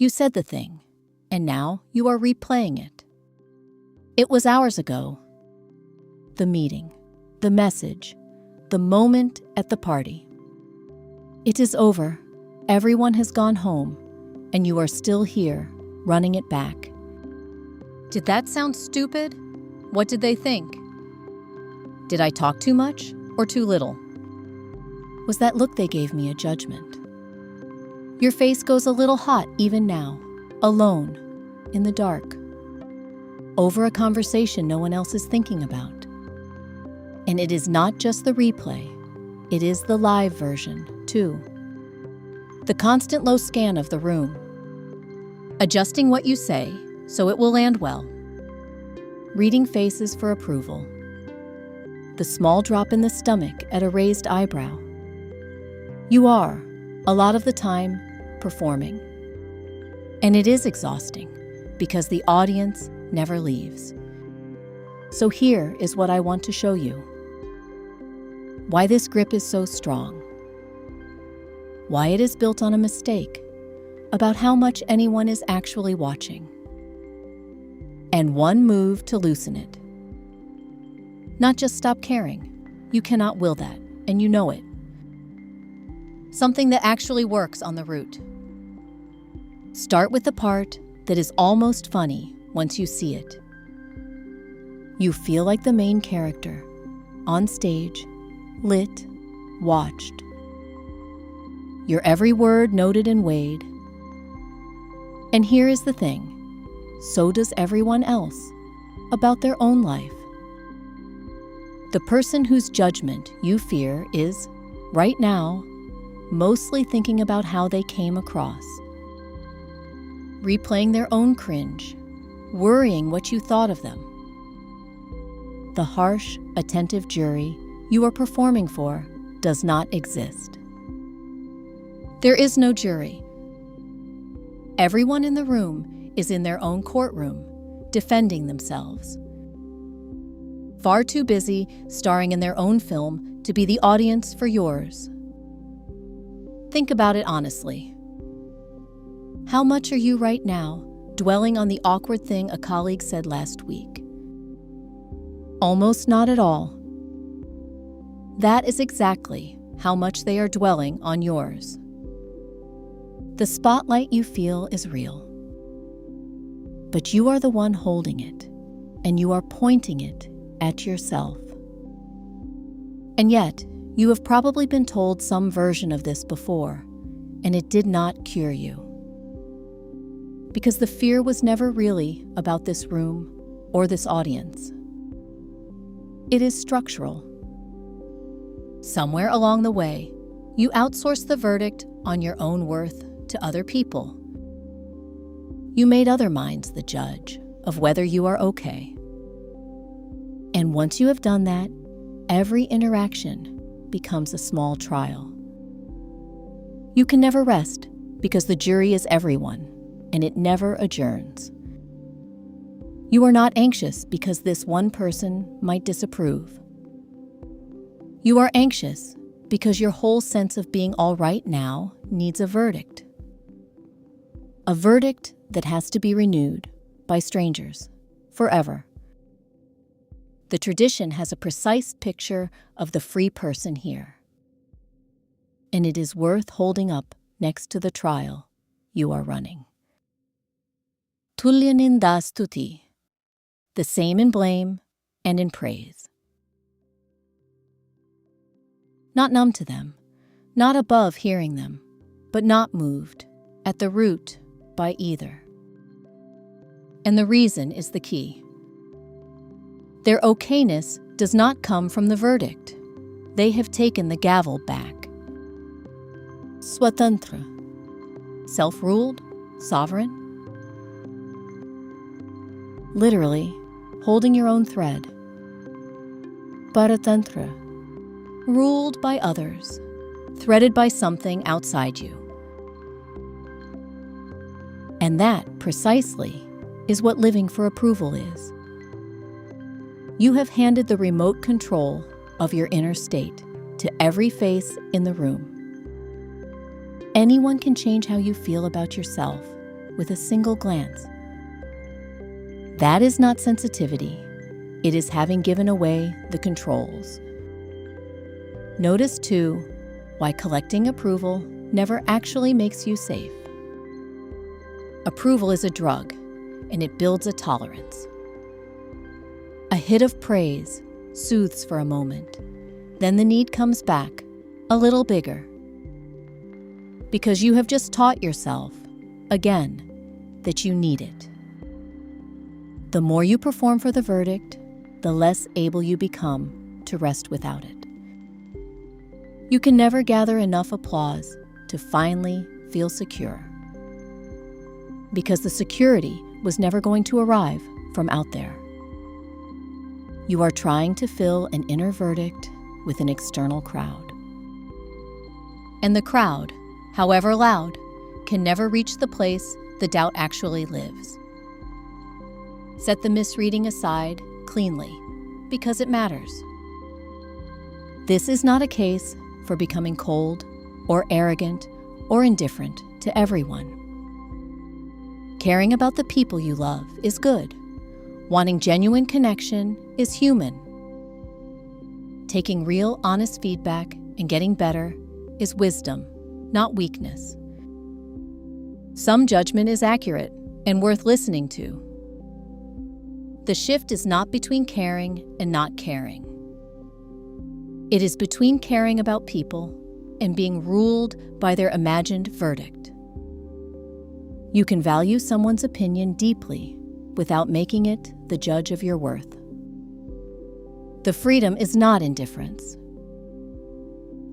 You said the thing, and now you are replaying it. It was hours ago. The meeting, the message, the moment at the party. It is over. Everyone has gone home, and you are still here, running it back. Did that sound stupid? What did they think? Did I talk too much or too little? Was that look they gave me a judgment? Your face goes a little hot even now, alone, in the dark, over a conversation no one else is thinking about. And it is not just the replay, it is the live version, too. The constant low scan of the room. Adjusting what you say so it will land well. Reading faces for approval. The small drop in the stomach at a raised eyebrow. You are, a lot of the time, performing. And it is exhausting because the audience never leaves. So here is what I want to show you. Why this grip is so strong. Why it is built on a mistake about how much anyone is actually watching. And one move to loosen it. Not just stop caring. You cannot will that, and you know it. Something that actually works on the root. Start with the part that is almost funny once you see it. You feel like the main character, on stage, lit, watched. Your every word noted and weighed. And here is the thing, so does everyone else, about their own life. The person whose judgment you fear is, right now, mostly thinking about how they came across. Replaying their own cringe, worrying what you thought of them. The harsh, attentive jury you are performing for does not exist. There is no jury. Everyone in the room is in their own courtroom, defending themselves. Far too busy starring in their own film to be the audience for yours. Think about it honestly. How much are you right now dwelling on the awkward thing a colleague said last week? Almost not at all. That is exactly how much they are dwelling on yours. The spotlight you feel is real. But you are the one holding it, and you are pointing it at yourself. And yet, you have probably been told some version of this before, and it did not cure you. Because the fear was never really about this room or this audience. It is structural. Somewhere along the way, you outsourced the verdict on your own worth to other people. You made other minds the judge of whether you are okay. And once you have done that, every interaction becomes a small trial. You can never rest because the jury is everyone, and it never adjourns. You are not anxious because this one person might disapprove. You are anxious because your whole sense of being all right now needs a verdict. A verdict that has to be renewed by strangers forever. The tradition has a precise picture of the free person here. And it is worth holding up next to the trial you are running. Tulya-nindā-stuti, the same in blame and in praise. Not numb to them, not above hearing them, but not moved, at the root, by either. And the reason is the key. Their okayness does not come from the verdict. They have taken the gavel back. Svatantra, self-ruled, sovereign. Literally, holding your own thread. Paratantra, ruled by others, threaded by something outside you. And that, precisely, is what living for approval is. You have handed the remote control of your inner state to every face in the room. Anyone can change how you feel about yourself, with a single glance. That is not sensitivity. It is having given away the controls. Notice, too, why collecting approval never actually makes you safe. Approval is a drug, and it builds a tolerance. A hit of praise soothes for a moment. Then the need comes back, a little bigger. Because you have just taught yourself, again, that you need it. The more you perform for the verdict, the less able you become to rest without it. You can never gather enough applause to finally feel secure. Because the security was never going to arrive from out there. You are trying to fill an inner verdict with an external crowd. And the crowd, however loud, can never reach the place the doubt actually lives. Set the misreading aside cleanly, because it matters. This is not a case for becoming cold or arrogant or indifferent to everyone. Caring about the people you love is good. Wanting genuine connection is human. Taking real, honest feedback and getting better is wisdom, not weakness. Some judgment is accurate and worth listening to. The shift is not between caring and not caring. It is between caring about people and being ruled by their imagined verdict. You can value someone's opinion deeply without making it the judge of your worth. The freedom is not indifference.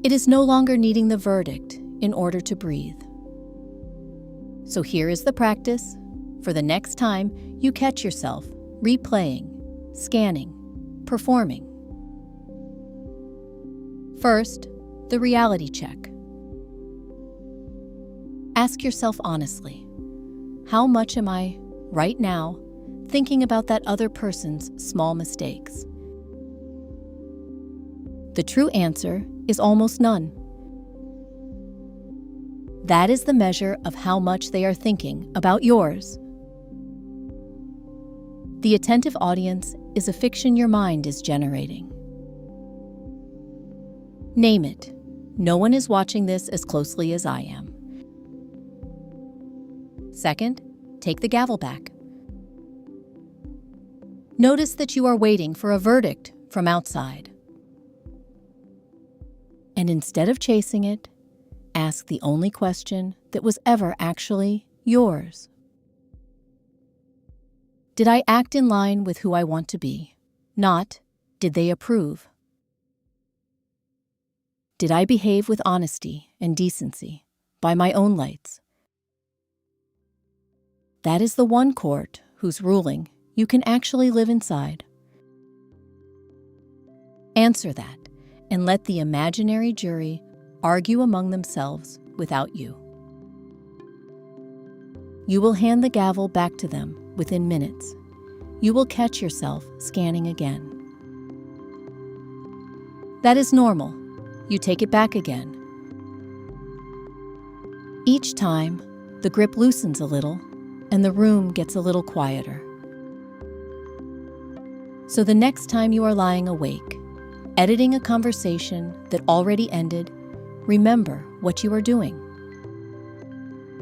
It is no longer needing the verdict in order to breathe. So here is the practice for the next time you catch yourself replaying, scanning, performing. First, the reality check. Ask yourself honestly, how much am I, right now, thinking about that other person's small mistakes? The true answer is almost none. That is the measure of how much they are thinking about yours. The attentive audience is a fiction your mind is generating. Name it. No one is watching this as closely as I am. Second, take the gavel back. Notice that you are waiting for a verdict from outside. And instead of chasing it, ask the only question that was ever actually yours. Did I act in line with who I want to be? Not, did they approve? Did I behave with honesty and decency by my own lights? That is the one court whose ruling you can actually live inside. Answer that and let the imaginary jury argue among themselves without you. You will hand the gavel back to them within minutes. You will catch yourself scanning again. That is normal. You take it back again. Each time, the grip loosens a little and the room gets a little quieter. So the next time you are lying awake, editing a conversation that already ended, remember what you are doing.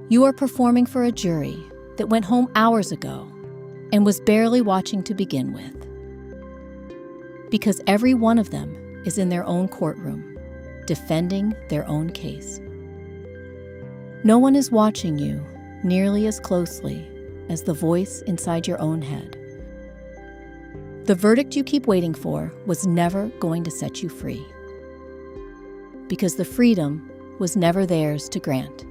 You are performing for a jury that went home hours ago and was barely watching to begin with. Because every one of them is in their own courtroom, defending their own case. No one is watching you nearly as closely as the voice inside your own head. The verdict you keep waiting for was never going to set you free. Because the freedom was never theirs to grant.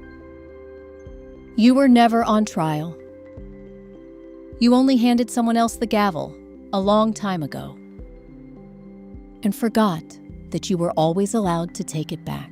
You were never on trial. You only handed someone else the gavel a long time ago and forgot that you were always allowed to take it back.